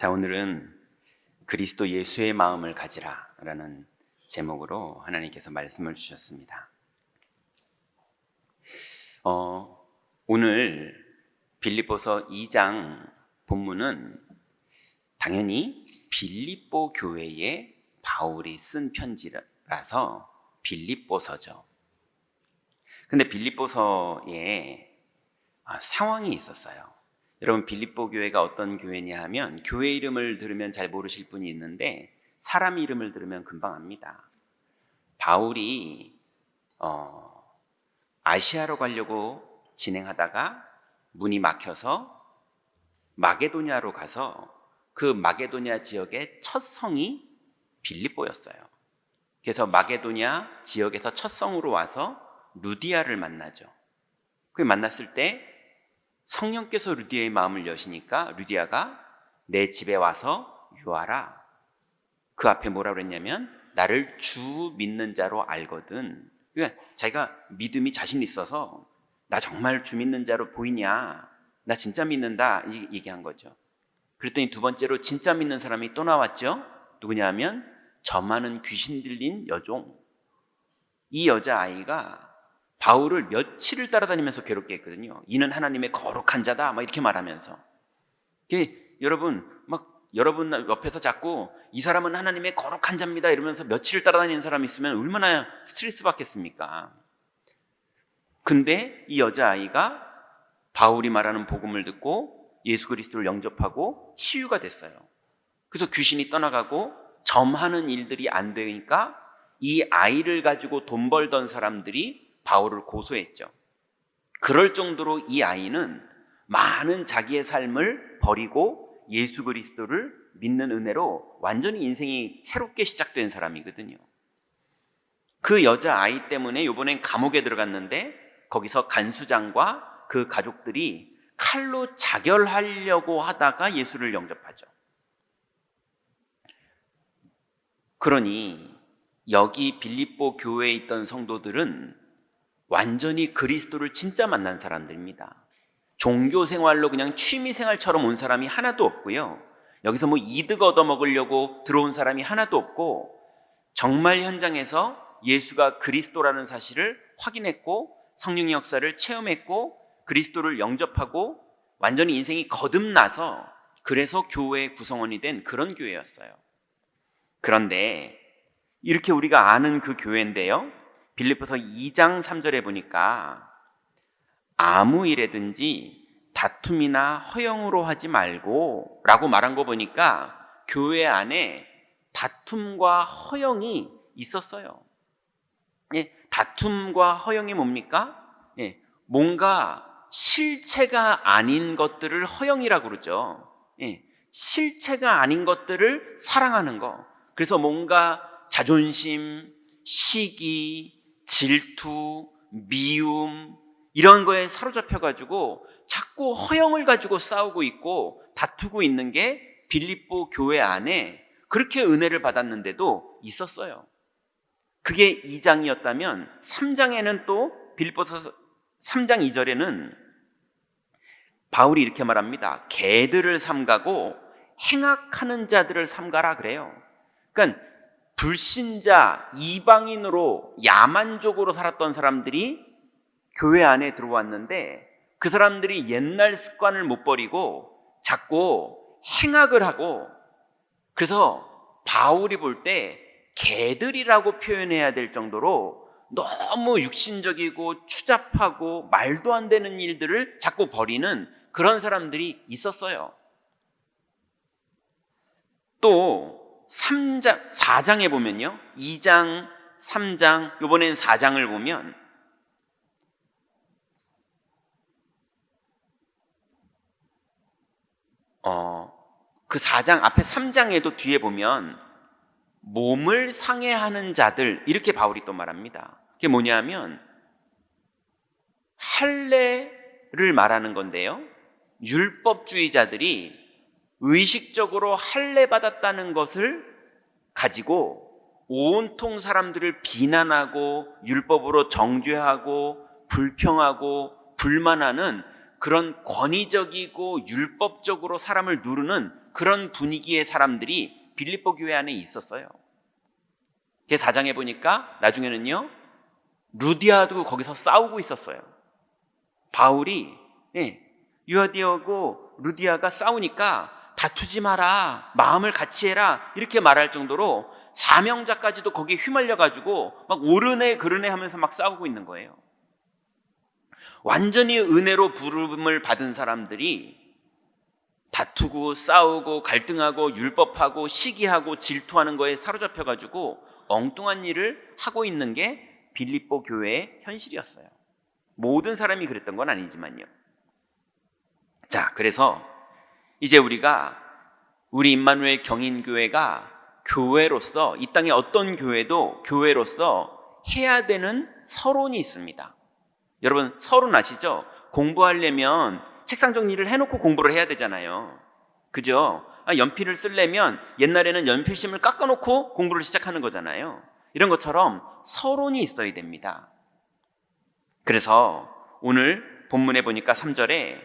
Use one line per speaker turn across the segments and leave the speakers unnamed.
자, 오늘은 그리스도 예수의 마음을 가지라 라는 제목으로 하나님께서 말씀을 주셨습니다. 오늘 빌립보서 2장 본문은 당연히 빌립보 교회에 바울이 쓴 편지라서 빌립보서죠. 근데 빌립보서에 상황이 있었어요. 여러분, 빌립보 교회가 어떤 교회냐 하면 교회 이름을 들으면 잘 모르실 분이 있는데 사람 이름을 들으면 금방 압니다. 바울이 아시아로 가려고 진행하다가 문이 막혀서 마게도냐로 가서 그 마게도냐 지역의 첫 성이 빌립보였어요. 그래서 마게도냐 지역에서 첫 성으로 와서 루디아를 만나죠. 그 만났을 때 성령께서 루디아의 마음을 여시니까 루디아가 내 집에 와서 유하라. 그 앞에 뭐라 그랬냐면 나를 주 믿는 자로 알거든. 그러니까 자기가 믿음이 자신 있어서 나 정말 주 믿는 자로 보이냐, 나 진짜 믿는다 얘기한 거죠. 그랬더니 두 번째로 진짜 믿는 사람이 또 나왔죠. 누구냐 하면 저 많은 귀신 들린 여종. 이 여자아이가 바울을 며칠을 따라다니면서 괴롭게 했거든요. 이는 하나님의 거룩한 자다 막 이렇게 말하면서. 여러분 옆에서 자꾸 이 사람은 하나님의 거룩한 자입니다 이러면서 며칠을 따라다니는 사람이 있으면 얼마나 스트레스 받겠습니까? 근데 이 여자아이가 바울이 말하는 복음을 듣고 예수 그리스도를 영접하고 치유가 됐어요. 그래서 귀신이 떠나가고 점하는 일들이 안 되니까 이 아이를 가지고 돈 벌던 사람들이 바울을 고소했죠. 그럴 정도로 이 아이는 많은 자기의 삶을 버리고 예수 그리스도를 믿는 은혜로 완전히 인생이 새롭게 시작된 사람이거든요. 그 여자아이 때문에 이번엔 감옥에 들어갔는데 거기서 간수장과 그 가족들이 칼로 자결하려고 하다가 예수를 영접하죠. 그러니 여기 빌립보 교회에 있던 성도들은 완전히 그리스도를 진짜 만난 사람들입니다. 종교 생활로 그냥 취미 생활처럼 온 사람이 하나도 없고요. 여기서 뭐 이득 얻어 먹으려고 들어온 사람이 하나도 없고 정말 현장에서 예수가 그리스도라는 사실을 확인했고 성령의 역사를 체험했고 그리스도를 영접하고 완전히 인생이 거듭나서 그래서 교회의 구성원이 된 그런 교회였어요. 그런데 이렇게 우리가 아는 그 교회인데요, 빌립보서 2장 3절에 보니까 아무 일에든지 다툼이나 허영으로 하지 말고 라고 말한 거 보니까 교회 안에 다툼과 허영이 있었어요. 다툼과 허영이 뭡니까? 뭔가 실체가 아닌 것들을 허영이라고 그러죠. 실체가 아닌 것들을 사랑하는 거. 그래서 뭔가 자존심, 시기, 질투, 미움 이런 거에 사로잡혀가지고 자꾸 허영을 가지고 싸우고 있고 다투고 있는 게 빌립보 교회 안에 그렇게 은혜를 받았는데도 있었어요. 그게 2장이었다면 3장에는 또 빌립보서 3장 2절에는 바울이 이렇게 말합니다. 개들을 삼가고 행악하는 자들을 삼가라 그래요. 그러니까 불신자, 이방인으로 야만족으로 살았던 사람들이 교회 안에 들어왔는데 그 사람들이 옛날 습관을 못 버리고 자꾸 행악을 하고, 그래서 바울이 볼 때 개들이라고 표현해야 될 정도로 너무 육신적이고 추잡하고 말도 안 되는 일들을 자꾸 벌이는 그런 사람들이 있었어요. 또 4장에 보면요, 2장, 3장, 이번엔 4장을 보면 그 4장 앞에 3장에도 뒤에 보면 몸을 상해하는 자들 이렇게 바울이 또 말합니다. 그게 뭐냐면 할례를 말하는 건데요, 율법주의자들이 의식적으로 할례 받았다는 것을 가지고 온통 사람들을 비난하고 율법으로 정죄하고 불평하고 불만하는 그런 권위적이고 율법적으로 사람을 누르는 그런 분위기의 사람들이 빌립보 교회 안에 있었어요. 4장에 보니까 나중에는요, 루디아도 거기서 싸우고 있었어요. 바울이 유아디아하고 루디아가 싸우니까 다투지 마라, 마음을 같이 해라, 이렇게 말할 정도로 사명자까지도 거기에 휘말려가지고 막 오르네 그르네 하면서 막 싸우고 있는 거예요. 완전히 은혜로 부름을 받은 사람들이 다투고 싸우고 갈등하고 율법하고 시기하고 질투하는 거에 사로잡혀가지고 엉뚱한 일을 하고 있는 게 빌립보 교회의 현실이었어요. 모든 사람이 그랬던 건 아니지만요. 자, 그래서 이제 우리 임마누엘 경인교회가 교회로서, 이 땅에 어떤 교회도 교회로서 해야 되는 서론이 있습니다. 여러분, 서론 아시죠? 공부하려면 책상 정리를 해놓고 공부를 해야 되잖아요. 그죠? 연필을 쓰려면 옛날에는 연필심을 깎아놓고 공부를 시작하는 거잖아요. 이런 것처럼 서론이 있어야 됩니다. 그래서 오늘 본문에 보니까 3절에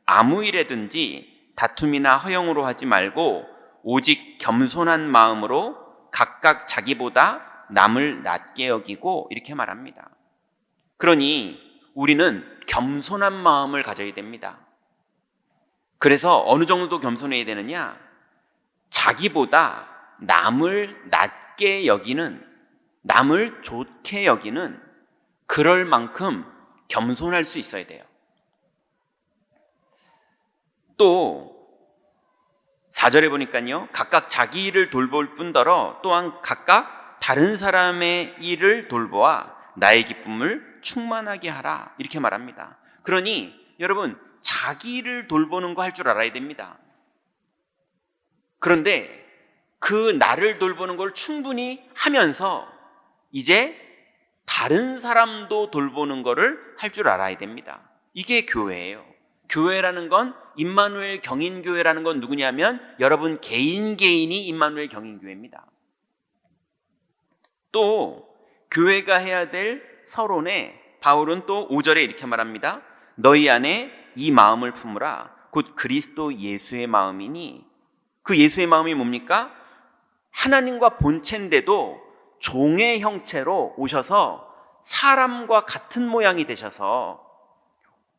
아무 일에든지 다툼이나 허영으로 하지 말고 오직 겸손한 마음으로 각각 자기보다 남을 낮게 여기고, 이렇게 말합니다. 그러니 우리는 겸손한 마음을 가져야 됩니다. 그래서 어느 정도 겸손해야 되느냐? 자기보다 남을 낮게 여기는, 남을 좋게 여기는, 그럴 만큼 겸손할 수 있어야 돼요. 또 4절에 보니까요, 각각 자기 일을 돌볼 뿐더러 또한 각각 다른 사람의 일을 돌보아 나의 기쁨을 충만하게 하라, 이렇게 말합니다. 그러니 여러분, 자기 일을 돌보는 거 할 줄 알아야 됩니다. 그런데 그 나를 돌보는 걸 충분히 하면서 이제 다른 사람도 돌보는 거를 할 줄 알아야 됩니다. 이게 교회예요. 교회라는 건, 임마누엘 경인교회라는 건 누구냐면 여러분 개인이 임마누엘 경인교회입니다. 또 교회가 해야 될 서론에 바울은 또 5절에 이렇게 말합니다. 너희 안에 이 마음을 품으라. 곧 그리스도 예수의 마음이니. 그 예수의 마음이 뭡니까? 하나님과 본체인데도 종의 형체로 오셔서 사람과 같은 모양이 되셔서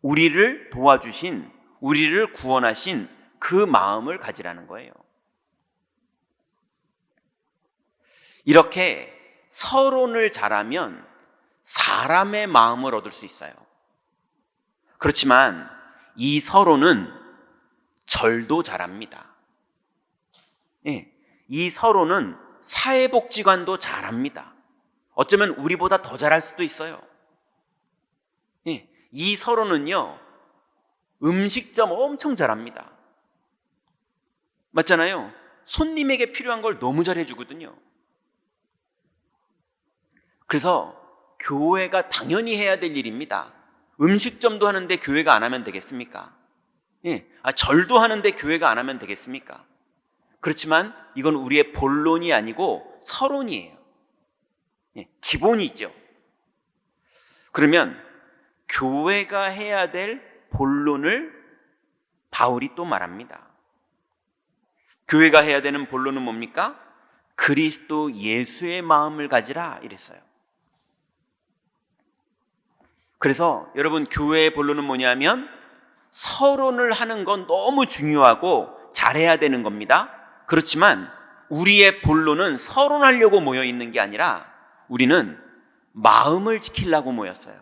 우리를 도와주신, 우리를 구원하신 그 마음을 가지라는 거예요. 이렇게 서론을 잘하면 사람의 마음을 얻을 수 있어요. 그렇지만 이 서론은 절도 잘합니다. 이 서론은 사회복지관도 잘합니다. 어쩌면 우리보다 더 잘할 수도 있어요. 이 서론은요, 음식점 엄청 잘합니다. 맞잖아요. 손님에게 필요한 걸 너무 잘해주거든요. 그래서 교회가 당연히 해야 될 일입니다. 음식점도 하는데 교회가 안 하면 되겠습니까? 절도 하는데 교회가 안 하면 되겠습니까? 그렇지만 이건 우리의 본론이 아니고 서론이에요. 기본이죠. 그러면 교회가 해야 될 본론을 바울이 또 말합니다. 교회가 해야 되는 본론은 뭡니까? 그리스도 예수의 마음을 가지라, 이랬어요. 그래서 여러분, 교회의 본론은 뭐냐면 서론을 하는 건 너무 중요하고 잘해야 되는 겁니다. 그렇지만 우리의 본론은 서론하려고 모여 있는 게 아니라 우리는 마음을 지키려고 모였어요.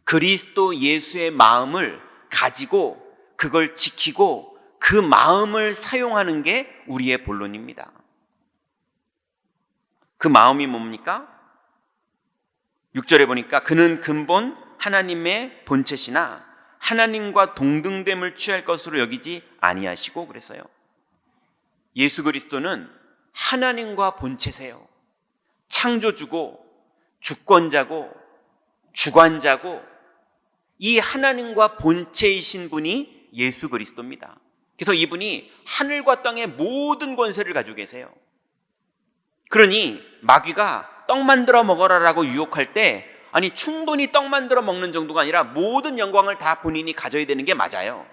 그리스도 예수의 마음을 가지고 그걸 지키고 그 마음을 사용하는 게 우리의 본론입니다. 그 마음이 뭡니까? 6절에 보니까 그는 근본 하나님의 본체시나 하나님과 동등됨을 취할 것으로 여기지 아니하시고, 그랬어요. 예수 그리스도는 하나님과 본체세요. 창조주고 주권자고 주관자고 이 하나님과 본체이신 분이 예수 그리스도입니다. 그래서 이분이 하늘과 땅의 모든 권세를 가지고 계세요. 그러니 마귀가 떡 만들어 먹어라라고 유혹할 때 아니, 충분히 떡 만들어 먹는 정도가 아니라 모든 영광을 다 본인이 가져야 되는 게 맞아요.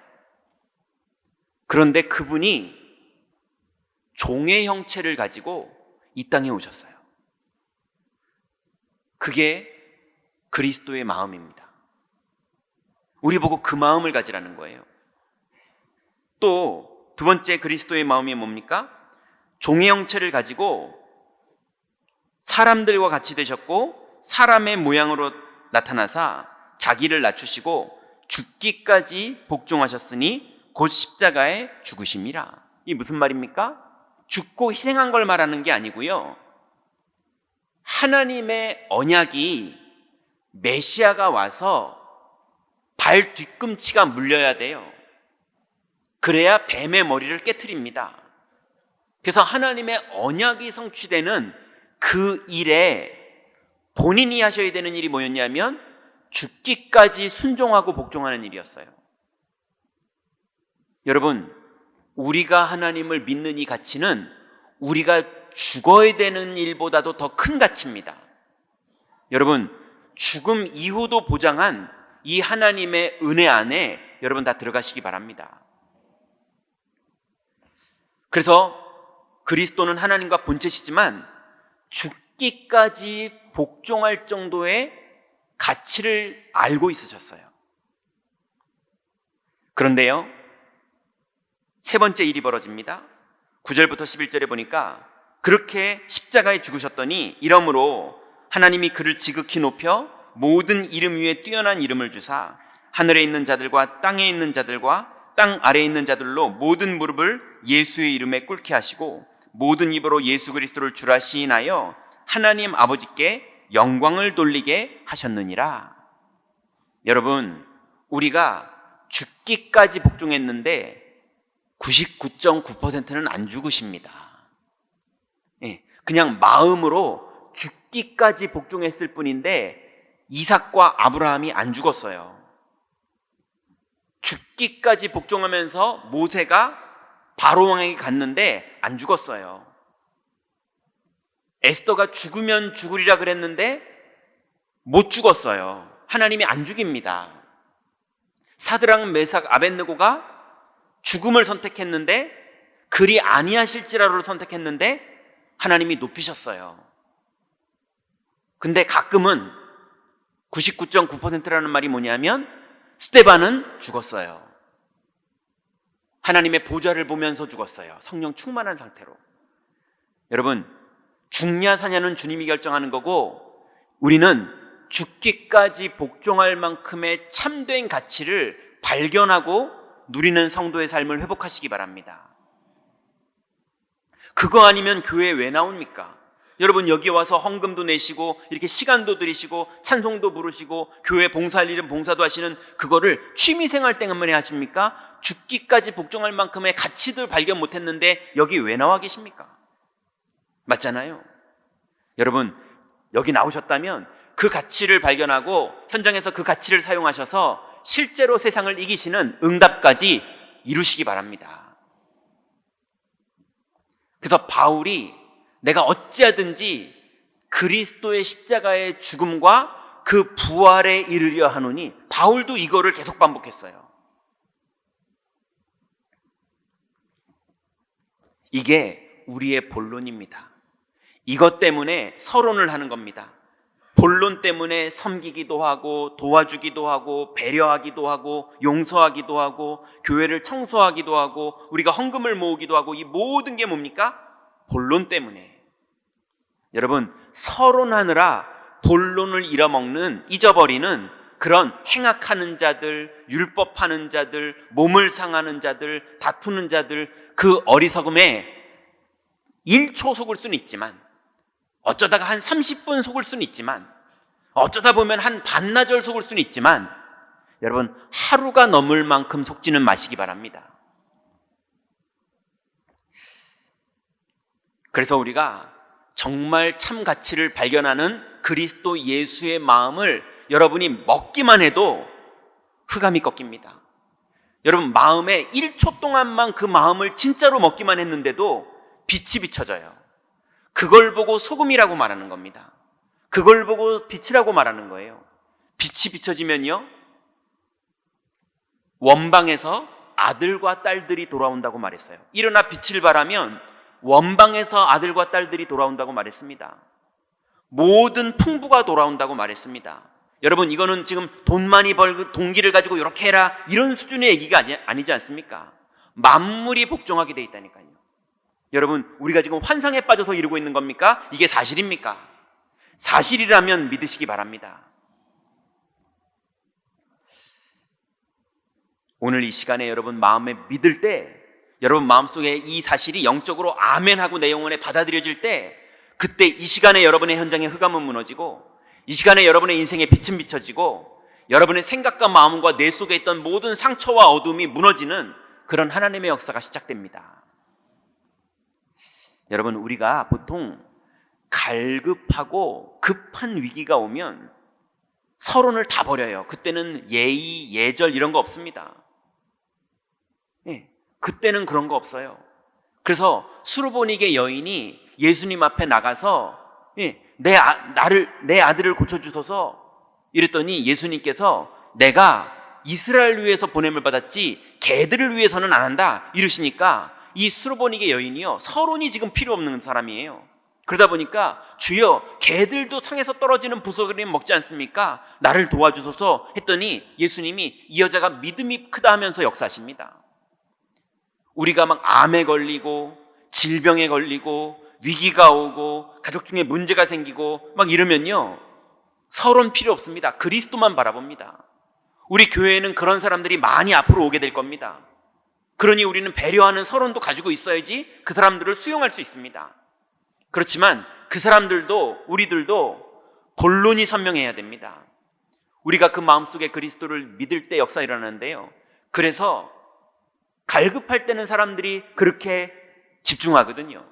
그런데 그분이 종의 형체를 가지고 이 땅에 오셨어요. 그게 그리스도의 마음입니다. 우리 보고 그 마음을 가지라는 거예요. 또 두 번째 그리스도의 마음이 뭡니까? 종의 형체를 가지고 사람들과 같이 되셨고 사람의 모양으로 나타나사 자기를 낮추시고 죽기까지 복종하셨으니 곧 십자가에 죽으심이라. 이 무슨 말입니까? 죽고 희생한 걸 말하는 게 아니고요, 하나님의 언약이 메시아가 와서 발 뒤꿈치가 물려야 돼요. 그래야 뱀의 머리를 깨트립니다. 그래서 하나님의 언약이 성취되는 그 일에 본인이 하셔야 되는 일이 뭐였냐면 죽기까지 순종하고 복종하는 일이었어요. 여러분, 우리가 하나님을 믿는 이 가치는 우리가 죽어야 되는 일보다도 더 큰 가치입니다. 여러분, 죽음 이후도 보장한 이 하나님의 은혜 안에 여러분 다 들어가시기 바랍니다. 그래서 그리스도는 하나님과 본체시지만 죽기까지 복종할 정도의 가치를 알고 있으셨어요. 그런데요, 세 번째 일이 벌어집니다. 9절부터 11절에 보니까 그렇게 십자가에 죽으셨더니 이러므로 하나님이 그를 지극히 높여 모든 이름 위에 뛰어난 이름을 주사 하늘에 있는 자들과 땅에 있는 자들과 땅 아래에 있는 자들로 모든 무릎을 예수의 이름에 꿇게 하시고 모든 입으로 예수 그리스도를 주라 시인하여 하나님 아버지께 영광을 돌리게 하셨느니라. 여러분, 우리가 죽기까지 복종했는데 99.9%는 안 죽으십니다. 그냥 마음으로 죽기까지 복종했을 뿐인데 이삭과 아브라함이 안 죽었어요. 죽기까지 복종하면서 모세가 바로 왕에게 갔는데 안 죽었어요. 에스더가 죽으면 죽으리라 그랬는데 못 죽었어요. 하나님이 안 죽입니다. 사드락, 메삭, 아벳느고가 죽음을 선택했는데 그리 아니하실지라를 선택했는데 하나님이 높이셨어요. 근데 가끔은 99.9%라는 말이 뭐냐면 스데반은 죽었어요. 하나님의 보좌를 보면서 죽었어요. 성령 충만한 상태로. 여러분, 죽냐 사냐는 주님이 결정하는 거고 우리는 죽기까지 복종할 만큼의 참된 가치를 발견하고 누리는 성도의 삶을 회복하시기 바랍니다. 그거 아니면 교회에 왜 나옵니까? 여러분, 여기 와서 헌금도 내시고 이렇게 시간도 들이시고 찬송도 부르시고 교회 봉사할 일은 봉사도 하시는 그거를 취미생활 때문에 하십니까? 죽기까지 복종할 만큼의 가치도 발견 못했는데 여기 왜 나와 계십니까? 맞잖아요. 여러분, 여기 나오셨다면 그 가치를 발견하고 현장에서 그 가치를 사용하셔서 실제로 세상을 이기시는 응답까지 이루시기 바랍니다. 그래서 바울이 내가 어찌하든지 그리스도의 십자가의 죽음과 그 부활에 이르려 하노니, 바울도 이거를 계속 반복했어요. 이게 우리의 본론입니다. 이것 때문에 서론을 하는 겁니다. 본론 때문에 섬기기도 하고 도와주기도 하고 배려하기도 하고 용서하기도 하고 교회를 청소하기도 하고 우리가 헌금을 모으기도 하고, 이 모든 게 뭡니까? 본론 때문에. 여러분, 서론하느라 본론을 잊어버리는 그런 행악하는 자들, 율법하는 자들, 몸을 상하는 자들, 다투는 자들, 그 어리석음에 1초 속을 수는 있지만, 어쩌다가 한 30분 속을 수는 있지만, 어쩌다 보면 한 반나절 속을 수는 있지만, 여러분, 하루가 넘을 만큼 속지는 마시기 바랍니다. 그래서 우리가 정말 참 가치를 발견하는 그리스도 예수의 마음을 여러분이 먹기만 해도 흑암이 꺾입니다. 여러분, 마음에 1초 동안만 그 마음을 진짜로 먹기만 했는데도 빛이 비춰져요. 그걸 보고 소금이라고 말하는 겁니다. 그걸 보고 빛이라고 말하는 거예요. 빛이 비춰지면요, 원방에서 아들과 딸들이 돌아온다고 말했어요. 일어나 빛을 발하면 원방에서 아들과 딸들이 돌아온다고 말했습니다. 모든 풍부가 돌아온다고 말했습니다. 여러분, 이거는 지금 돈 많이 벌고 동기를 가지고 이렇게 해라 이런 수준의 얘기가 아니지 않습니까? 만물이 복종하게 돼 있다니까요. 여러분, 우리가 지금 환상에 빠져서 이루고 있는 겁니까? 이게 사실입니까? 사실이라면 믿으시기 바랍니다. 오늘 이 시간에 여러분 마음에 믿을 때, 여러분 마음속에 이 사실이 영적으로 아멘하고 내 영혼에 받아들여질 때, 그때 이 시간에 여러분의 현장의 흑암은 무너지고, 이 시간에 여러분의 인생에 빛은 비춰지고, 여러분의 생각과 마음과 내 속에 있던 모든 상처와 어둠이 무너지는 그런 하나님의 역사가 시작됩니다. 여러분, 우리가 보통 갈급하고 급한 위기가 오면 서론을 다 버려요. 그때는 예의, 예절 이런 거 없습니다. 그때는 그런 거 없어요. 그래서 수르보니게 여인이 예수님 앞에 나가서 내 아들을 고쳐주소서 이랬더니 예수님께서 내가 이스라엘 위해서 보냄을 받았지 개들을 위해서는 안 한다 이러시니까 이 수르보니게 여인이요, 서론이 지금 필요 없는 사람이에요. 그러다 보니까 주여, 개들도 상에서 떨어지는 부스러기는 먹지 않습니까? 나를 도와주소서 했더니 예수님이 이 여자가 믿음이 크다 하면서 역사하십니다. 우리가 막 암에 걸리고 질병에 걸리고 위기가 오고 가족 중에 문제가 생기고 막 이러면요, 서론 필요 없습니다. 그리스도만 바라봅니다. 우리 교회에는 그런 사람들이 많이 앞으로 오게 될 겁니다. 그러니 우리는 배려하는 서론도 가지고 있어야지 그 사람들을 수용할 수 있습니다. 그렇지만 그 사람들도 우리들도 본론이 선명해야 됩니다. 우리가 그 마음속에 그리스도를 믿을 때 역사 일어나는데요, 그래서 갈급할 때는 사람들이 그렇게 집중하거든요.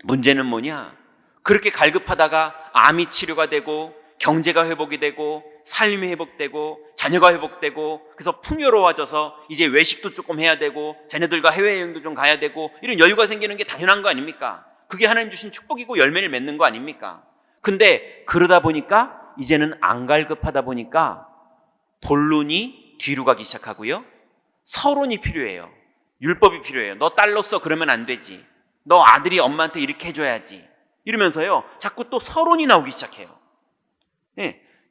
문제는 뭐냐? 그렇게 갈급하다가 암이 치료가 되고 경제가 회복이 되고 삶이 회복되고 자녀가 회복되고 그래서 풍요로워져서 이제 외식도 조금 해야 되고 자녀들과 해외여행도 좀 가야 되고 이런 여유가 생기는 게 당연한 거 아닙니까? 그게 하나님 주신 축복이고 열매를 맺는 거 아닙니까? 근데 그러다 보니까 이제는 안 갈급하다 보니까 본론이 뒤로 가기 시작하고요, 서론이 필요해요. 율법이 필요해요. 너 딸로서 그러면 안 되지, 너 아들이 엄마한테 이렇게 해줘야지 이러면서요 자꾸 또 서론이 나오기 시작해요.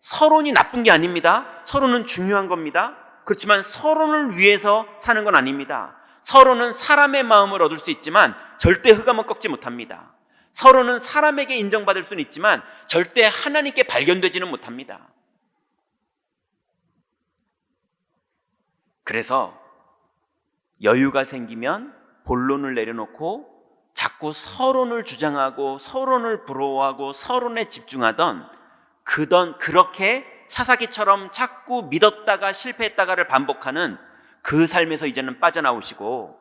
서론이 나쁜 게 아닙니다. 서론은 중요한 겁니다. 그렇지만 서론을 위해서 사는 건 아닙니다. 서론은 사람의 마음을 얻을 수 있지만 절대 흑암은 꺾지 못합니다. 서론은 사람에게 인정받을 수는 있지만 절대 하나님께 발견되지는 못합니다. 그래서 여유가 생기면 본론을 내려놓고 자꾸 서론을 주장하고 서론을 부러워하고 서론에 집중하던 그렇게 사사기처럼 자꾸 믿었다가 실패했다가를 반복하는 그 삶에서 이제는 빠져나오시고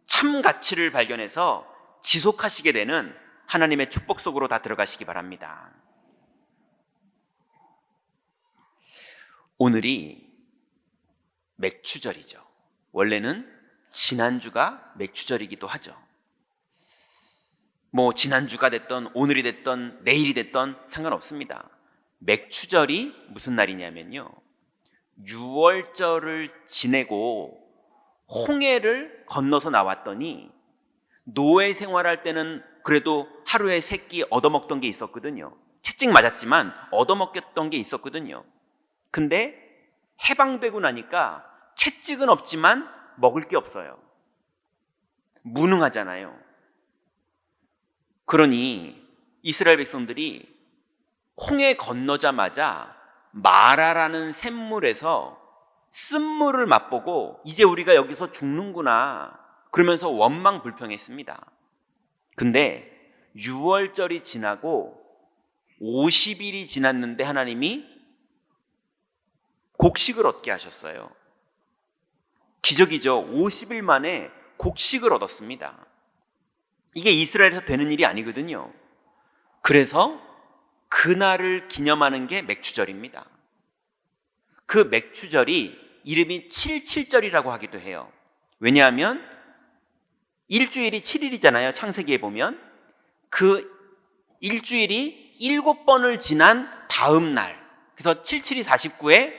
참 가치를 발견해서 지속하시게 되는 하나님의 축복 속으로 다 들어가시기 바랍니다. 오늘이 맥추절이죠. 원래는 지난주가 맥추절이기도 하죠. 뭐 지난주가 됐던 오늘이 됐던 내일이 됐던 상관없습니다. 맥추절이 무슨 날이냐면요, 6월절을 지내고 홍해를 건너서 나왔더니 노예 생활할 때는 그래도 하루에 3끼 얻어먹던 게 있었거든요. 채찍 맞았지만 얻어먹었던 게 있었거든요. 근데 해방되고 나니까 채찍은 없지만 먹을 게 없어요. 무능하잖아요. 그러니 이스라엘 백성들이 홍해 건너자마자 마라라는 샘물에서 쓴물을 맛보고 이제 우리가 여기서 죽는구나 그러면서 원망불평했습니다. 근데 6월절이 지나고 50일이 지났는데 하나님이 곡식을 얻게 하셨어요. 기적이죠. 50일 만에 곡식을 얻었습니다. 이게 이스라엘에서 되는 일이 아니거든요. 그래서 그날을 기념하는 게 맥추절입니다. 그 맥추절이 이름이 77절이라고 하기도 해요. 왜냐하면 일주일이 7일이잖아요. 창세기에 보면 그 일주일이 7번을 지난 다음 날, 그래서 77이 49에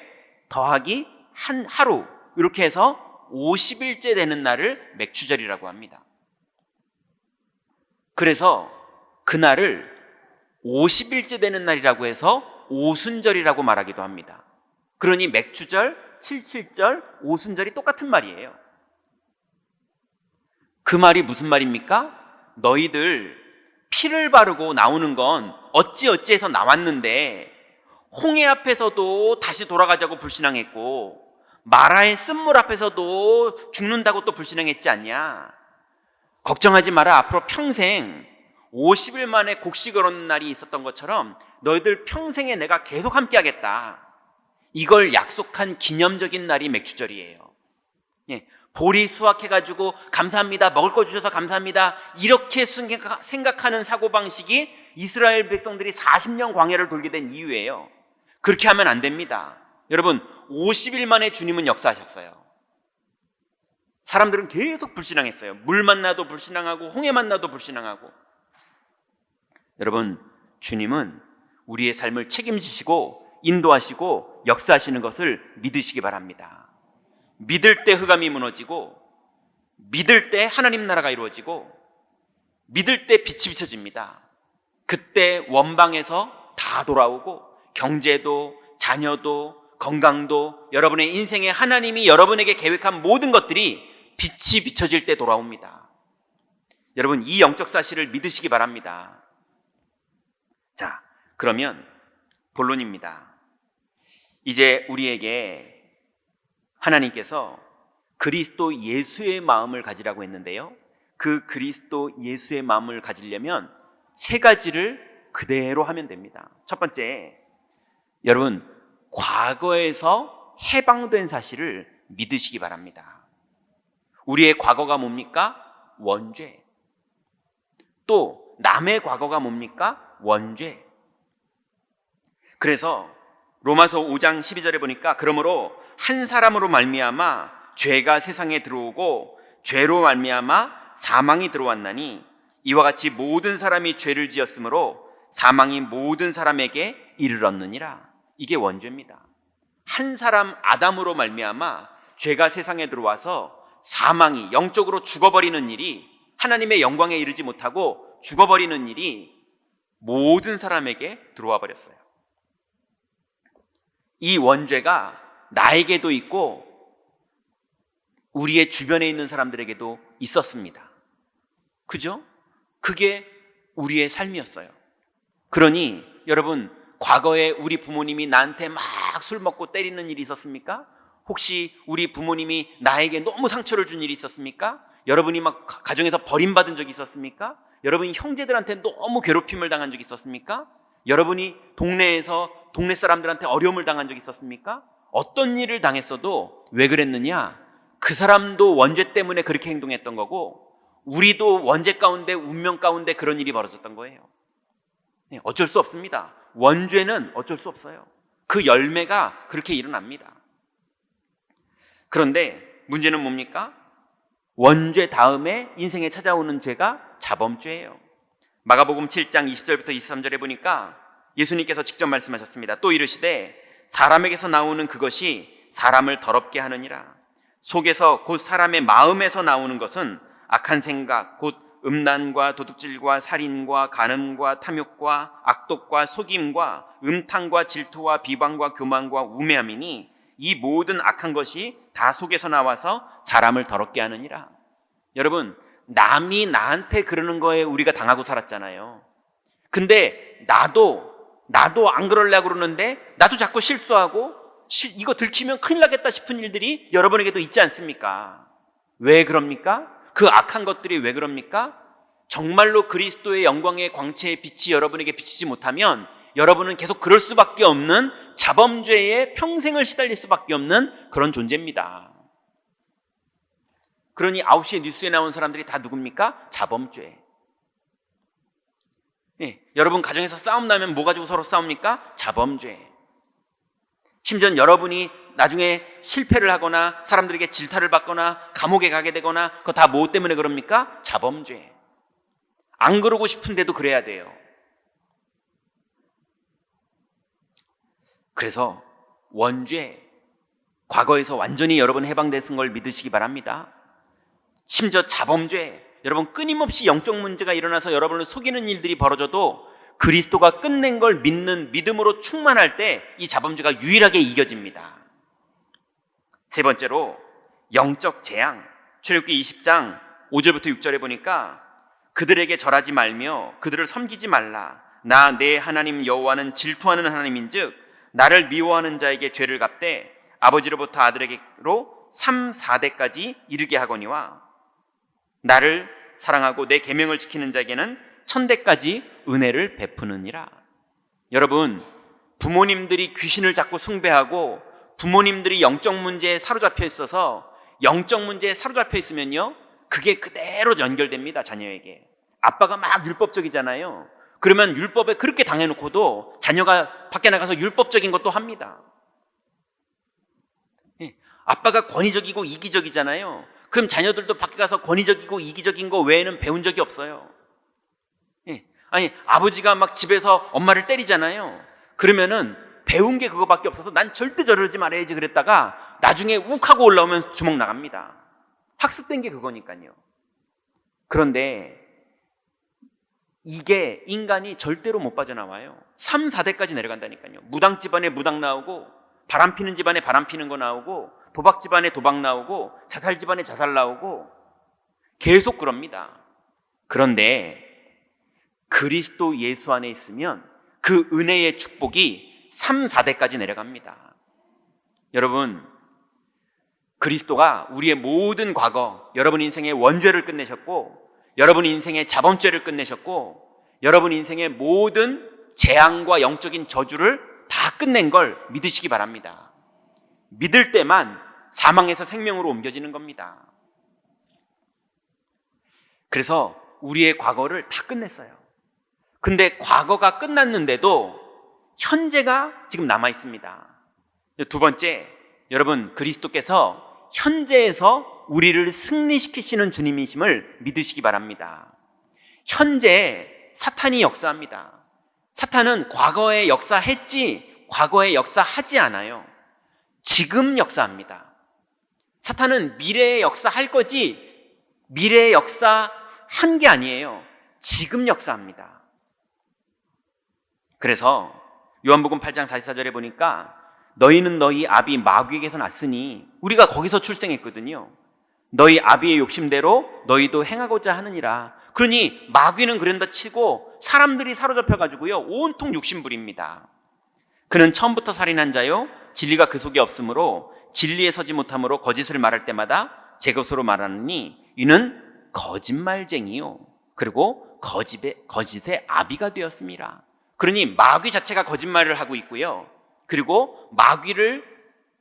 더하기 한 하루, 이렇게 해서 50일째 되는 날을 맥추절이라고 합니다. 그래서 그날을 50일째 되는 날이라고 해서 오순절이라고 말하기도 합니다. 그러니 맥추절, 77절, 오순절이 똑같은 말이에요. 그 말이 무슨 말입니까? 너희들 피를 바르고 나오는 건 어찌어찌해서 나왔는데 홍해 앞에서도 다시 돌아가자고 불신앙했고 마라의 쓴물 앞에서도 죽는다고 또 불신앙했지 않냐? 걱정하지 마라. 앞으로 평생 50일 만에 곡식을 얻는 날이 있었던 것처럼 너희들 평생에 내가 계속 함께 하겠다. 이걸 약속한 기념적인 날이 맥추절이에요. 예, 보리 수확해가지고 감사합니다. 먹을 거 주셔서 감사합니다. 이렇게 생각하는 사고방식이 이스라엘 백성들이 40년 광야를 돌게 된 이유예요. 그렇게 하면 안 됩니다. 여러분, 50일 만에 주님은 역사하셨어요. 사람들은 계속 불신앙했어요. 물 만나도 불신앙하고 홍해 만나도 불신앙하고. 여러분, 주님은 우리의 삶을 책임지시고 인도하시고 역사하시는 것을 믿으시기 바랍니다. 믿을 때 흑암이 무너지고, 믿을 때 하나님 나라가 이루어지고, 믿을 때 빛이 비춰집니다. 그때 원방에서 다 돌아오고 경제도, 자녀도, 건강도, 여러분의 인생에 하나님이 여러분에게 계획한 모든 것들이 빛이 비춰질 때 돌아옵니다. 여러분, 이 영적 사실을 믿으시기 바랍니다. 자, 그러면 본론입니다. 이제 우리에게 하나님께서 그리스도 예수의 마음을 가지라고 했는데요, 그 그리스도 예수의 마음을 가지려면 세 가지를 그대로 하면 됩니다. 첫 번째, 여러분, 과거에서 해방된 사실을 믿으시기 바랍니다. 우리의 과거가 뭡니까? 원죄. 또 남의 과거가 뭡니까? 원죄. 그래서 로마서 5장 12절에 보니까 그러므로 한 사람으로 말미암아 죄가 세상에 들어오고 죄로 말미암아 사망이 들어왔나니 이와 같이 모든 사람이 죄를 지었으므로 사망이 모든 사람에게 이르렀느니라. 이게 원죄입니다. 한 사람 아담으로 말미암아 죄가 세상에 들어와서 사망이, 영적으로 죽어버리는 일이, 하나님의 영광에 이르지 못하고 죽어버리는 일이 모든 사람에게 들어와 버렸어요. 이 원죄가 나에게도 있고 우리의 주변에 있는 사람들에게도 있었습니다. 그죠? 그게 우리의 삶이었어요. 그러니 여러분, 과거에 우리 부모님이 나한테 막 술 먹고 때리는 일이 있었습니까? 혹시 우리 부모님이 나에게 너무 상처를 준 일이 있었습니까? 여러분이 막 가정에서 버림받은 적이 있었습니까? 여러분이 형제들한테 너무 괴롭힘을 당한 적이 있었습니까? 여러분이 동네에서 동네 사람들한테 어려움을 당한 적이 있었습니까? 어떤 일을 당했어도 왜 그랬느냐? 그 사람도 원죄 때문에 그렇게 행동했던 거고 우리도 원죄 가운데, 운명 가운데 그런 일이 벌어졌던 거예요. 어쩔 수 없습니다. 원죄는 어쩔 수 없어요. 그 열매가 그렇게 일어납니다. 그런데 문제는 뭡니까? 원죄 다음에 인생에 찾아오는 죄가 자범죄예요. 마가복음 7장 20절부터 23절에 보니까 예수님께서 직접 말씀하셨습니다. 또 이르시되 사람에게서 나오는 그것이 사람을 더럽게 하느니라. 속에서 곧 사람의 마음에서 나오는 것은 악한 생각, 곧 음란과 도둑질과 살인과 간음과 탐욕과 악독과 속임과 음탕과 질투와 비방과 교만과 우매함이니 이 모든 악한 것이 다 속에서 나와서 사람을 더럽게 하느니라. 여러분, 남이 나한테 그러는 거에 우리가 당하고 살았잖아요. 근데 나도 안 그러려고 그러는데 나도 자꾸 실수하고 이거 들키면 큰일 나겠다 싶은 일들이 여러분에게도 있지 않습니까? 왜 그럽니까? 그 악한 것들이 왜 그럽니까? 정말로 그리스도의 영광의 광채의 빛이 여러분에게 비치지 못하면 여러분은 계속 그럴 수밖에 없는 자범죄에 평생을 시달릴 수밖에 없는 그런 존재입니다. 그러니 9시에 뉴스에 나온 사람들이 다 누굽니까? 자범죄. 여러분 가정에서 싸움 나면 뭐 가지고 서로 싸웁니까? 자범죄. 심지어 여러분이 나중에 실패를 하거나 사람들에게 질타를 받거나 감옥에 가게 되거나 그거 다 뭐 때문에 그럽니까? 자범죄. 안 그러고 싶은데도 그래야 돼요. 그래서 원죄, 과거에서 완전히 여러분 해방됐은 걸 믿으시기 바랍니다. 심지어 자범죄, 여러분 끊임없이 영적 문제가 일어나서 여러분을 속이는 일들이 벌어져도 그리스도가 끝낸 걸 믿는 믿음으로 충만할 때 이 자범죄가 유일하게 이겨집니다. 세 번째로 영적 재앙, 출애굽기 20장 5절부터 6절에 보니까 그들에게 절하지 말며 그들을 섬기지 말라. 나 내 하나님 여호와는 질투하는 하나님인즉 나를 미워하는 자에게 죄를 갚되 아버지로부터 아들에게로 3, 4대까지 이르게 하거니와 나를 사랑하고 내 계명을 지키는 자에게는 1000대까지 은혜를 베푸느니라. 여러분, 부모님들이 귀신을 자꾸 숭배하고 부모님들이 영적 문제에 사로잡혀 있어서 영적 문제에 사로잡혀 있으면요, 그게 그대로 연결됩니다. 자녀에게. 아빠가 막 율법적이잖아요. 그러면 율법에 그렇게 당해놓고도 자녀가 밖에 나가서 율법적인 것도 합니다. 아빠가 권위적이고 이기적이잖아요. 그럼 자녀들도 밖에 가서 권위적이고 이기적인 거 외에는 배운 적이 없어요. 아니, 아버지가 막 집에서 엄마를 때리잖아요. 그러면은 배운 게 그거밖에 없어서 난 절대 저러지 말아야지 그랬다가 나중에 욱 하고 올라오면 주먹 나갑니다. 학습된 게 그거니까요. 그런데 이게 인간이 절대로 못 빠져나와요. 3, 4대까지 내려간다니까요. 무당 집안에 무당 나오고, 바람 피는 집안에 바람 피는 거 나오고, 도박 집안에 도박 나오고, 자살 집안에 자살 나오고, 계속 그럽니다. 그런데 그리스도 예수 안에 있으면 그 은혜의 축복이 3, 4대까지 내려갑니다. 여러분, 그리스도가 우리의 모든 과거, 여러분 인생의 원죄를 끝내셨고, 여러분 인생의 자범죄를 끝내셨고, 여러분 인생의 모든 재앙과 영적인 저주를 다 끝낸 걸 믿으시기 바랍니다. 믿을 때만 사망에서 생명으로 옮겨지는 겁니다. 그래서 우리의 과거를 다 끝냈어요. 근데 과거가 끝났는데도 현재가 지금 남아 있습니다. 두 번째, 여러분 그리스도께서 현재에서 우리를 승리시키시는 주님이심을 믿으시기 바랍니다. 현재 사탄이 역사합니다. 사탄은 과거에 역사했지 과거에 역사하지 않아요. 지금 역사합니다. 사탄은 미래에 역사할 거지 미래에 역사한 게 아니에요. 지금 역사합니다. 그래서 요한복음 8장 44절에 보니까 너희는 너희 아비 마귀에게서 났으니, 우리가 거기서 출생했거든요. 너희 아비의 욕심대로 너희도 행하고자 하느니라. 그러니 마귀는 그런다 치고 사람들이 사로잡혀가지고요 온통 욕심 부립니다. 그는 처음부터 살인한 자요 진리가 그 속에 없으므로 진리에 서지 못함으로 거짓을 말할 때마다 제 것으로 말하느니 이는 거짓말쟁이요 그리고 거짓의 아비가 되었습니다. 그러니 마귀 자체가 거짓말을 하고 있고요, 그리고 마귀를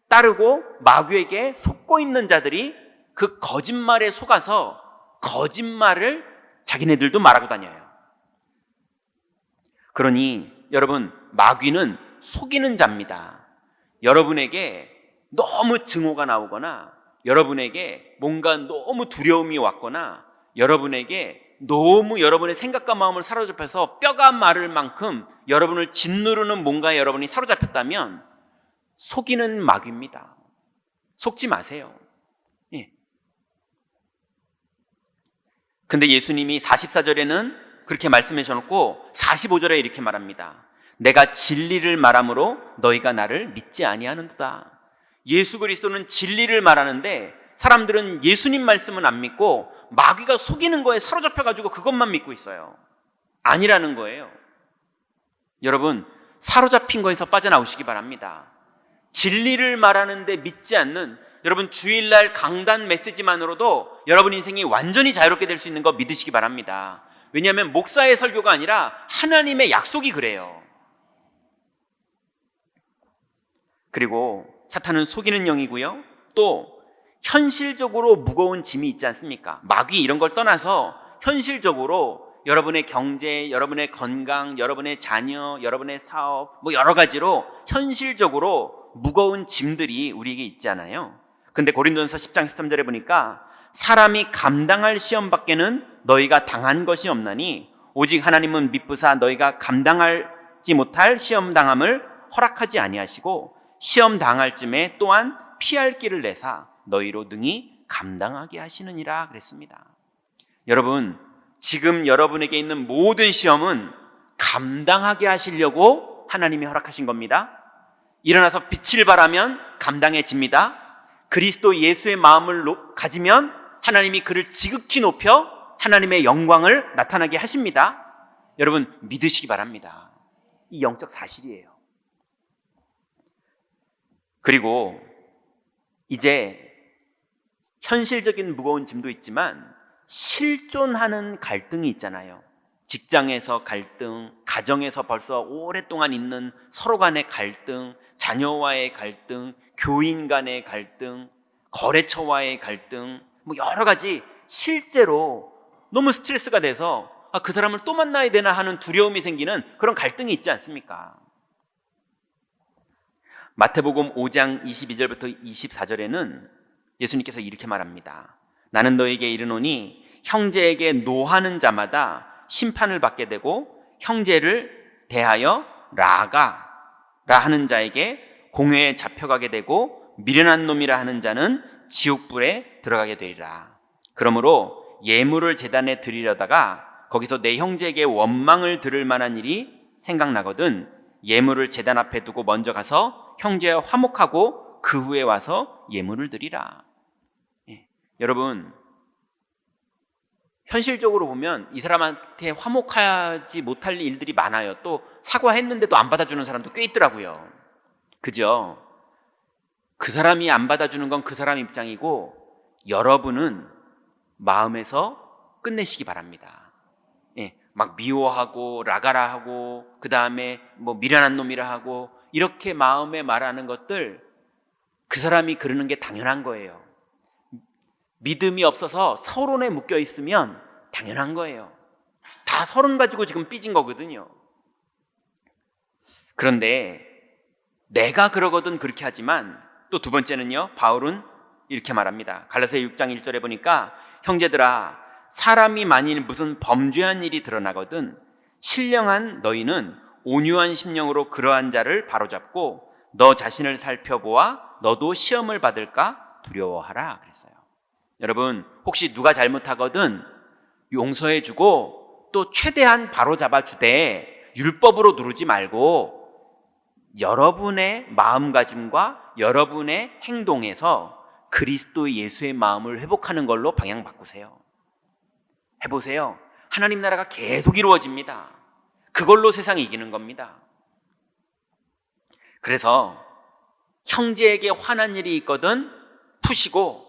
따르고 마귀에게 속고 있는 자들이 그 거짓말에 속아서 거짓말을 자기네들도 말하고 다녀요. 그러니 여러분, 마귀는 속이는 자입니다. 여러분에게 너무 증오가 나오거나 여러분에게 뭔가 너무 두려움이 왔거나 여러분에게 너무 여러분의 생각과 마음을 사로잡혀서 뼈가 마를 만큼 여러분을 짓누르는 뭔가에 여러분이 사로잡혔다면 속이는 마귀입니다. 속지 마세요. 예. 근데 예수님이 44절에는 그렇게 말씀해 주셨고 45절에 이렇게 말합니다. 내가 진리를 말함으로 너희가 나를 믿지 아니하는도다. 예수 그리스도는 진리를 말하는데 사람들은 예수님 말씀은 안 믿고 마귀가 속이는 거에 사로잡혀가지고 그것만 믿고 있어요. 아니라는 거예요. 여러분, 사로잡힌 거에서 빠져나오시기 바랍니다. 진리를 말하는데 믿지 않는, 여러분 주일날 강단 메시지만으로도 여러분 인생이 완전히 자유롭게 될 수 있는 거 믿으시기 바랍니다. 왜냐하면 목사의 설교가 아니라 하나님의 약속이 그래요. 그리고 사탄은 속이는 영이고요, 또 현실적으로 무거운 짐이 있지 않습니까? 마귀 이런 걸 떠나서 현실적으로 여러분의 경제, 여러분의 건강, 여러분의 자녀, 여러분의 사업, 뭐 여러 가지로 현실적으로 무거운 짐들이 우리에게 있잖아요. 근데 고린도전서 10장 13절에 보니까 사람이 감당할 시험 밖에는 너희가 당한 것이 없나니 오직 하나님은 미쁘사 너희가 감당하지 못할 시험 당함을 허락하지 아니하시고 시험 당할 쯤에 또한 피할 길을 내사 너희로 능히 감당하게 하시느니라 그랬습니다. 여러분, 지금 여러분에게 있는 모든 시험은 감당하게 하시려고 하나님이 허락하신 겁니다. 일어나서 빛을 발하면 감당해집니다. 그리스도 예수의 마음을 가지면 하나님이 그를 지극히 높여 하나님의 영광을 나타나게 하십니다. 여러분, 믿으시기 바랍니다. 이 영적 사실이에요. 그리고 이제 현실적인 무거운 짐도 있지만 실존하는 갈등이 있잖아요. 직장에서 갈등, 가정에서 벌써 오랫동안 있는 서로 간의 갈등, 자녀와의 갈등, 교인 간의 갈등, 거래처와의 갈등, 여러 가지 실제로 너무 스트레스가 돼서 그 사람을 또 만나야 되나 하는 두려움이 생기는 그런 갈등이 있지 않습니까? 마태복음 5장 22절부터 24절에는 예수님께서 이렇게 말합니다. 나는 너에게 이르노니 형제에게 노하는 자마다 심판을 받게 되고 형제를 대하여 라가라 하는 자에게 공회에 잡혀가게 되고 미련한 놈이라 하는 자는 지옥불에 들어가게 되리라. 그러므로 예물을 제단에 드리려다가 거기서 내 형제에게 원망을 들을 만한 일이 생각나거든 예물을 제단 앞에 두고 먼저 가서 형제와 화목하고 그 후에 와서 예물을 드리라. 여러분, 현실적으로 보면 이 사람한테 화목하지 못할 일들이 많아요. 또 사과했는데도 안 받아주는 사람도 꽤 있더라고요. 그죠? 그 사람이 안 받아주는 건 그 사람 입장이고 여러분은 마음에서 끝내시기 바랍니다. 막 미워하고 라가라 하고 그 다음에 미련한 놈이라 하고 이렇게 마음에 말하는 것들 그 사람이 그러는 게 당연한 거예요. 믿음이 없어서 서론에 묶여 있으면 당연한 거예요. 다 서론 가지고 지금 삐진 거거든요. 그런데 내가 그러거든 그렇게 하지만 또 두 번째는요, 바울은 이렇게 말합니다. 갈라디아 6장 1절에 보니까 형제들아 사람이 만일 무슨 범죄한 일이 드러나거든 신령한 너희는 온유한 심령으로 그러한 자를 바로잡고 너 자신을 살펴보아 너도 시험을 받을까 두려워하라 그랬어요. 여러분, 혹시 누가 잘못하거든 용서해주고 또 최대한 바로잡아주되 율법으로 누르지 말고 여러분의 마음가짐과 여러분의 행동에서 그리스도 예수의 마음을 회복하는 걸로 방향 바꾸세요. 해보세요. 하나님 나라가 계속 이루어집니다. 그걸로 세상이 이기는 겁니다. 그래서 형제에게 화난 일이 있거든 푸시고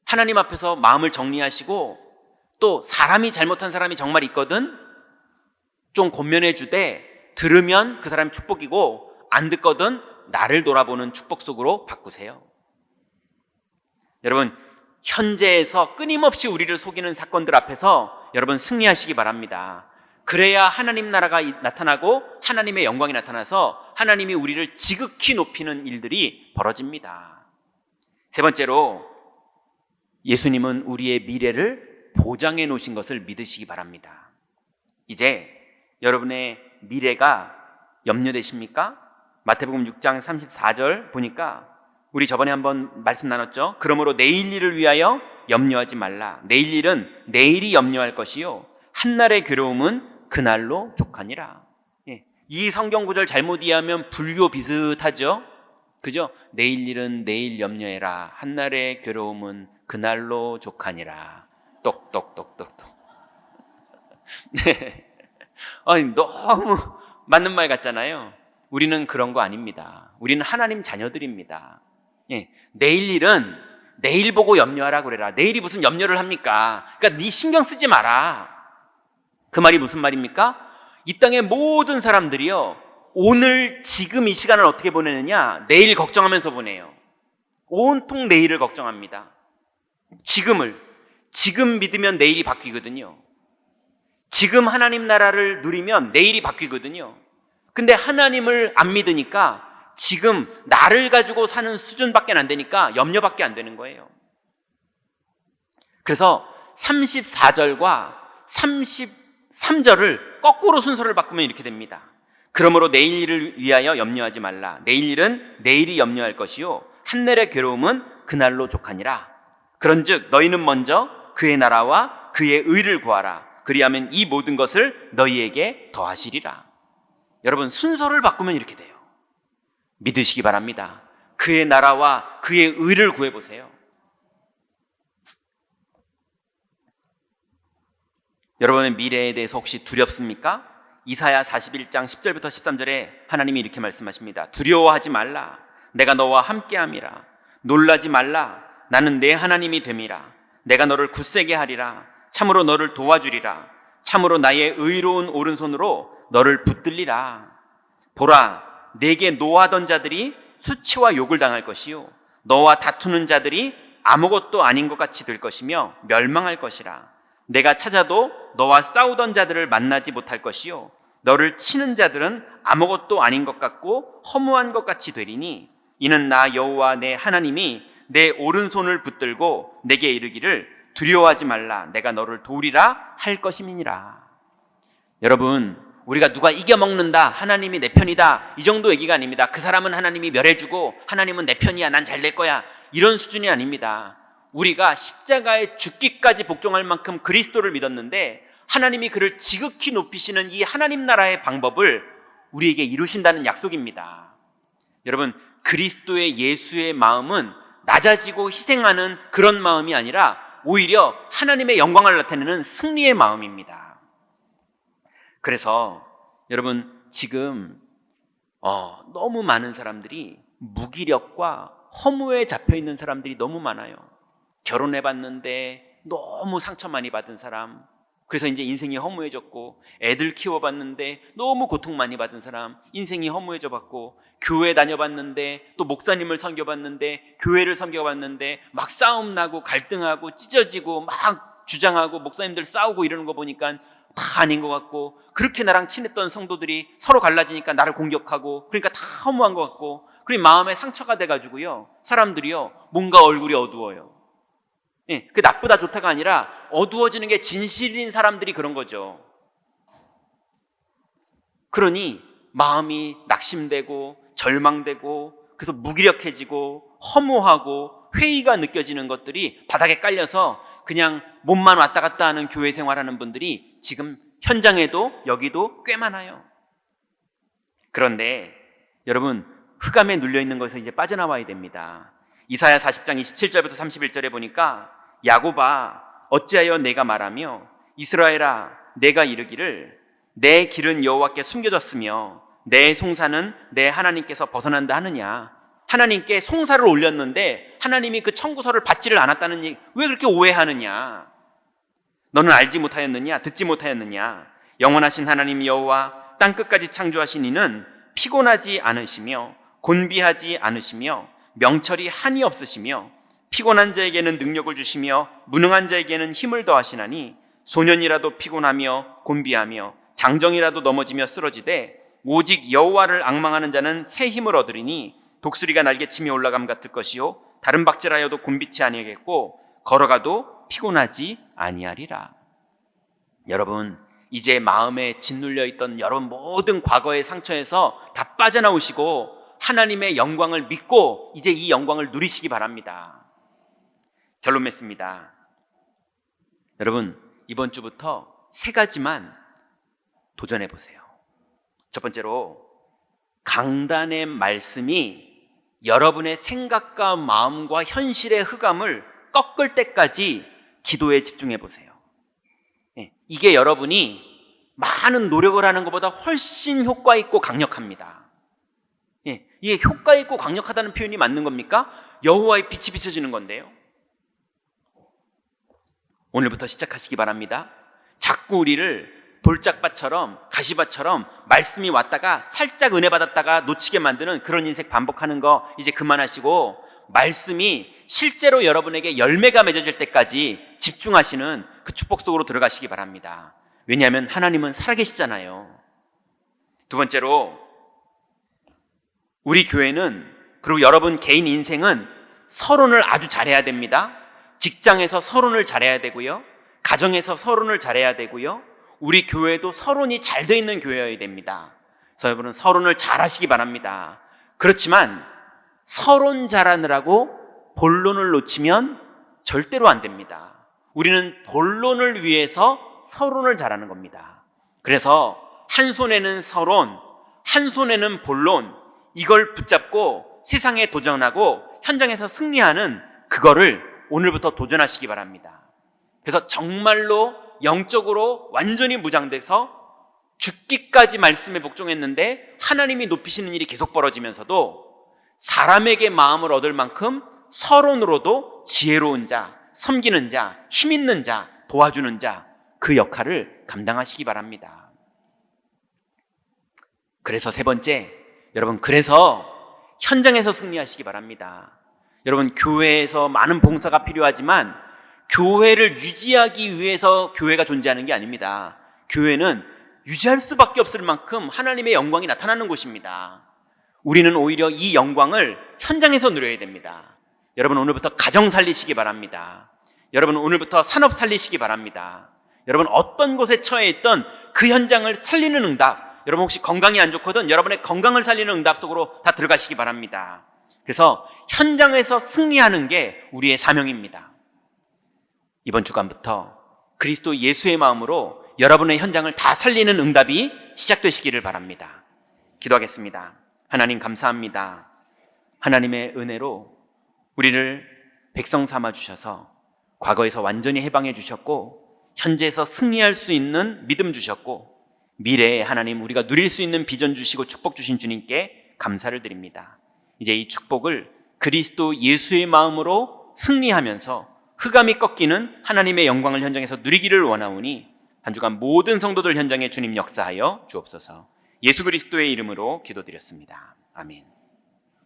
하나님 앞에서 마음을 정리하시고 또 사람이 잘못한 사람이 정말 있거든 좀 권면해 주되 들으면 그 사람이 축복이고 안 듣거든 나를 돌아보는 축복 속으로 바꾸세요. 여러분, 현재에서 끊임없이 우리를 속이는 사건들 앞에서 여러분 승리하시기 바랍니다. 그래야 하나님 나라가 나타나고 하나님의 영광이 나타나서 하나님이 우리를 지극히 높이는 일들이 벌어집니다. 세 번째로 예수님은 우리의 미래를 보장해 놓으신 것을 믿으시기 바랍니다. 이제 여러분의 미래가 염려되십니까? 마태복음 6장 34절 보니까 우리 저번에 한번 말씀 나눴죠. 그러므로 내일 일을 위하여 염려하지 말라. 내일 일은 내일이 염려할 것이요 한날의 괴로움은 그날로 족하니라. 이 성경 구절 잘못 이해하면 불교 비슷하죠. 그죠? 내일 일은 내일 염려해라. 한날의 괴로움은 그날로 족하니라. 똑똑똑똑똑. 네. 아니, 너무 맞는 말 같잖아요. 우리는 그런 거 아닙니다. 우리는 하나님 자녀들입니다. 내일 일은 내일 보고 염려하라 그래라. 내일이 무슨 염려를 합니까? 그러니까 네 신경 쓰지 마라. 그 말이 무슨 말입니까? 이 땅의 모든 사람들이요, 오늘 지금 이 시간을 어떻게 보내느냐? 내일 걱정하면서 보내요. 온통 내일을 걱정합니다. 지금 믿으면 내일이 바뀌거든요. 지금 하나님 나라를 누리면 내일이 바뀌거든요. 근데 하나님을 안 믿으니까 지금 나를 가지고 사는 수준밖에 안 되니까 염려밖에 안 되는 거예요. 그래서 34절과 33절을 거꾸로 순서를 바꾸면 이렇게 됩니다. 그러므로 내일 일을 위하여 염려하지 말라. 내일 일은 내일이 염려할 것이요 한날의 괴로움은 그날로 족하니라. 그런즉 너희는 먼저 그의 나라와 그의 의를 구하라. 그리하면 이 모든 것을 너희에게 더하시리라. 여러분, 순서를 바꾸면 이렇게 돼요. 믿으시기 바랍니다. 그의 나라와 그의 의를 구해보세요. 여러분의 미래에 대해서 혹시 두렵습니까? 이사야 41장 10절부터 13절에 하나님이 이렇게 말씀하십니다. 두려워하지 말라. 내가 너와 함께함이라. 놀라지 말라. 나는 내 하나님이 됨이라. 내가 너를 굳세게 하리라. 참으로 너를 도와주리라. 참으로 나의 의로운 오른손으로 너를 붙들리라. 보라, 내게 노하던 자들이 수치와 욕을 당할 것이요 너와 다투는 자들이 아무것도 아닌 것 같이 될 것이며 멸망할 것이라. 내가 찾아도 너와 싸우던 자들을 만나지 못할 것이요 너를 치는 자들은 아무것도 아닌 것 같고 허무한 것 같이 되리니 이는 나 여호와 내 하나님이 내 오른손을 붙들고 내게 이르기를 두려워하지 말라. 내가 너를 도우리라 할 것임이니라. 여러분, 우리가 누가 이겨먹는다, 하나님이 내 편이다, 이 정도 얘기가 아닙니다. 그 사람은 하나님이 멸해주고 하나님은 내 편이야, 난 잘 될 거야, 이런 수준이 아닙니다. 우리가 십자가에 죽기까지 복종할 만큼 그리스도를 믿었는데 하나님이 그를 지극히 높이시는 이 하나님 나라의 방법을 우리에게 이루신다는 약속입니다. 여러분, 그리스도의 예수의 마음은 낮아지고 희생하는 그런 마음이 아니라 오히려 하나님의 영광을 나타내는 승리의 마음입니다. 그래서 여러분, 지금 너무 많은 사람들이 무기력과 허무에 잡혀있는 사람들이 너무 많아요. 결혼해봤는데 너무 상처 많이 받은 사람, 그래서 이제 인생이 허무해졌고, 애들 키워봤는데 너무 고통 많이 받은 사람, 인생이 허무해져 봤고, 교회 다녀봤는데 또 목사님을 섬겨봤는데, 교회를 섬겨봤는데 막 싸움 나고 갈등하고 찢어지고 막 주장하고 목사님들 싸우고 이러는 거 보니까 다 아닌 것 같고, 그렇게 나랑 친했던 성도들이 서로 갈라지니까 나를 공격하고, 그러니까 다 허무한 것 같고, 그리고 마음에 상처가 돼가지고요, 사람들이요 뭔가 얼굴이 어두워요. 예, 그 나쁘다 좋다가 아니라 어두워지는 게 진실인 사람들이 그런 거죠. 그러니 마음이 낙심되고 절망되고, 그래서 무기력해지고 허무하고 회의가 느껴지는 것들이 바닥에 깔려서 그냥 몸만 왔다 갔다 하는 교회 생활하는 분들이 지금 현장에도 여기도 꽤 많아요. 그런데 여러분, 흑암에 눌려있는 것에서 이제 빠져나와야 됩니다. 이사야 40장 27절부터 31절에 보니까 야곱아, 어찌하여 내가 말하며 이스라엘아, 내가 이르기를 내 길은 여호와께 숨겨졌으며 내 송사는 내 하나님께서 벗어난다 하느냐. 하나님께 송사를 올렸는데 하나님이 그 청구서를 받지를 않았다는 얘기, 왜 그렇게 오해하느냐. 너는 알지 못하였느냐, 듣지 못하였느냐. 영원하신 하나님 여호와 땅끝까지 창조하신 이는 피곤하지 않으시며 곤비하지 않으시며 명철이 한이 없으시며 피곤한 자에게는 능력을 주시며 무능한 자에게는 힘을 더하시나니 소년이라도 피곤하며 곤비하며 장정이라도 넘어지며 쓰러지되 오직 여호와를 앙망하는 자는 새 힘을 얻으리니 독수리가 날개치며 올라감 같을 것이요 다른 박질하여도 곤비치 아니하겠고 걸어가도 피곤하지 아니하리라. 여러분, 이제 마음에 짓눌려 있던 여러분 모든 과거의 상처에서 다 빠져나오시고 하나님의 영광을 믿고 이제 이 영광을 누리시기 바랍니다. 결론 맺습니다. 여러분, 이번 주부터 3가지만 도전해 보세요. 첫 번째로, 강단의 말씀이 여러분의 생각과 마음과 현실의 흑암을 꺾을 때까지 기도에 집중해 보세요. 이게 여러분이 많은 노력을 하는 것보다 훨씬 효과 있고 강력합니다. 이게 효과 있고 강력하다는 표현이 맞는 겁니까? 여호와의 빛이 비춰지는 건데요. 오늘부터 시작하시기 바랍니다. 자꾸 우리를 돌짝밭처럼 가시밭처럼 말씀이 왔다가 살짝 은혜 받았다가 놓치게 만드는 그런 인생 반복하는 거 이제 그만하시고, 말씀이 실제로 여러분에게 열매가 맺어질 때까지 집중하시는 그 축복 속으로 들어가시기 바랍니다. 왜냐하면 하나님은 살아계시잖아요. 두 번째로, 우리 교회는, 그리고 여러분 개인 인생은 서론을 아주 잘해야 됩니다. 직장에서 서론을 잘해야 되고요, 가정에서 서론을 잘해야 되고요, 우리 교회도 서론이 잘 돼 있는 교회여야 됩니다. 그래서 여러분은 서론을 잘 하시기 바랍니다. 그렇지만 서론 잘하느라고 본론을 놓치면 절대로 안 됩니다. 우리는 본론을 위해서 서론을 잘하는 겁니다. 그래서 한 손에는 서론, 한 손에는 본론, 이걸 붙잡고 세상에 도전하고 현장에서 승리하는 그거를 오늘부터 도전하시기 바랍니다. 그래서 정말로 영적으로 완전히 무장돼서 죽기까지 말씀에 복종했는데 하나님이 높이시는 일이 계속 벌어지면서도 사람에게 마음을 얻을 만큼 서론으로도 지혜로운 자, 섬기는 자, 힘 있는 자, 도와주는 자, 그 역할을 감당하시기 바랍니다. 그래서 세 번째, 여러분, 그래서 현장에서 승리하시기 바랍니다. 여러분, 교회에서 많은 봉사가 필요하지만 교회를 유지하기 위해서 교회가 존재하는 게 아닙니다. 교회는 유지할 수밖에 없을 만큼 하나님의 영광이 나타나는 곳입니다. 우리는 오히려 이 영광을 현장에서 누려야 됩니다. 여러분, 오늘부터 가정 살리시기 바랍니다. 여러분, 오늘부터 산업 살리시기 바랍니다. 여러분, 어떤 곳에 처해 있던 그 현장을 살리는 응답, 여러분 혹시 건강이 안 좋거든 여러분의 건강을 살리는 응답 속으로 다 들어가시기 바랍니다. 그래서 현장에서 승리하는 게 우리의 사명입니다. 이번 주간부터 그리스도 예수의 마음으로 여러분의 현장을 다 살리는 응답이 시작되시기를 바랍니다. 기도하겠습니다. 하나님, 감사합니다. 하나님의 은혜로 우리를 백성 삼아 주셔서 과거에서 완전히 해방해 주셨고 현재에서 승리할 수 있는 믿음 주셨고 미래에 하나님 우리가 누릴 수 있는 비전 주시고 축복 주신 주님께 감사를 드립니다. 이제 이 축복을 그리스도 예수의 마음으로 승리하면서 흑암이 꺾이는 하나님의 영광을 현장에서 누리기를 원하오니 한 주간 모든 성도들 현장에 주님 역사하여 주옵소서. 예수 그리스도의 이름으로 기도드렸습니다. 아멘.